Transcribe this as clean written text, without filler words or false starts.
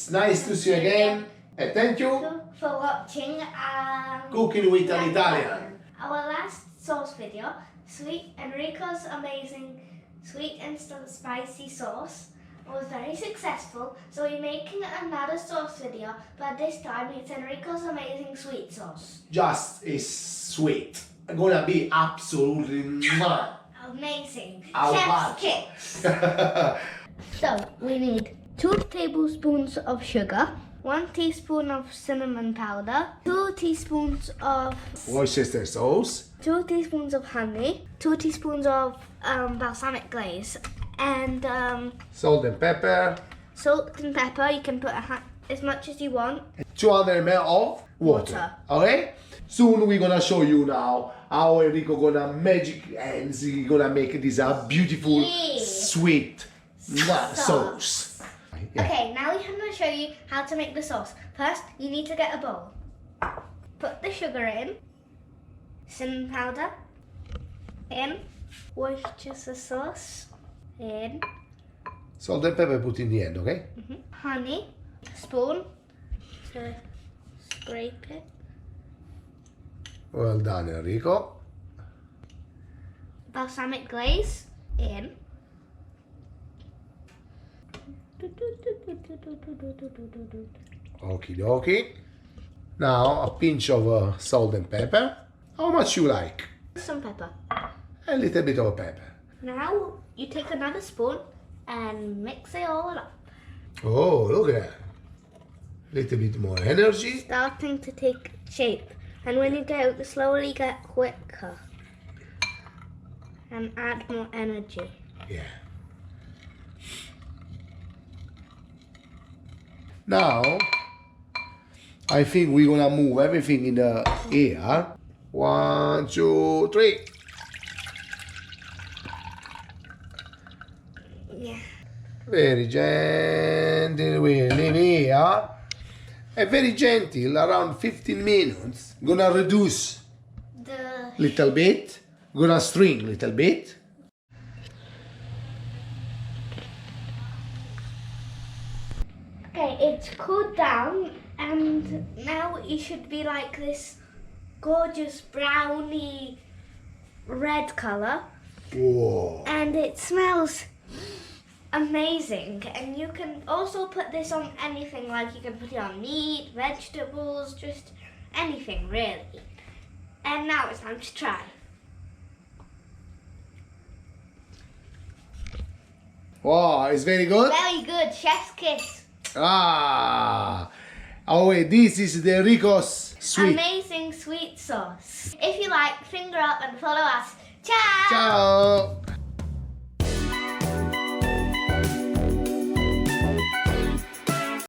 It's nice to see you again. And thank you for watching Cooking with an Italian. Our last sauce video, Enrico's amazing sweet instant spicy sauce, was very successful. So we're making another sauce video, but this time it's Enrico's amazing sweet sauce. Just is sweet. Gonna be absolutely amazing. Chef's kiss. So we need 2 tablespoons of sugar, 1 teaspoon of cinnamon powder, 2 teaspoons of Worcester sauce, 2 teaspoons of honey, 2 teaspoons of balsamic glaze, and salt and pepper. Salt and pepper. You can put as much as you want. 200 ml of water. Okay? Soon we're gonna show you now how Enrico gonna magic hands. He's gonna make this a beautiful sweet sauce. Yeah. Okay, now we're gonna show you how to make the sauce. First, you need to get a bowl. Put the sugar in, cinnamon powder in, Worcestershire sauce in, Salt and pepper put in the end, okay? honey, spoon to scrape it. Well done, Enrico. Balsamic glaze in. Okie dokie. Now a pinch of salt and pepper. How much you like? Some pepper. A little bit of pepper. Now you take another spoon and mix it all up. Oh, look at that. Little bit more energy. Starting to take shape. And when you go, slowly get quicker. And add more energy. Yeah. Now, I think we're gonna move everything in the air. 1, 2, 3. Yeah. Very gentle, we leave here. And very gentle, around 15 minutes. Gonna reduce The little bit. Gonna string little bit. Okay, it's cooled down, and now it should be like this gorgeous browny red color. Whoa. And it smells amazing. And you can also put this on anything, like you can put it on meat, vegetables, just anything really. And now it's time to try. Wow, it's very good. Very good, chef's kiss. Ah. Oh wait, this is the Enrico's sweet. Amazing sweet sauce. If you like, finger up and follow us. Ciao! Ciao.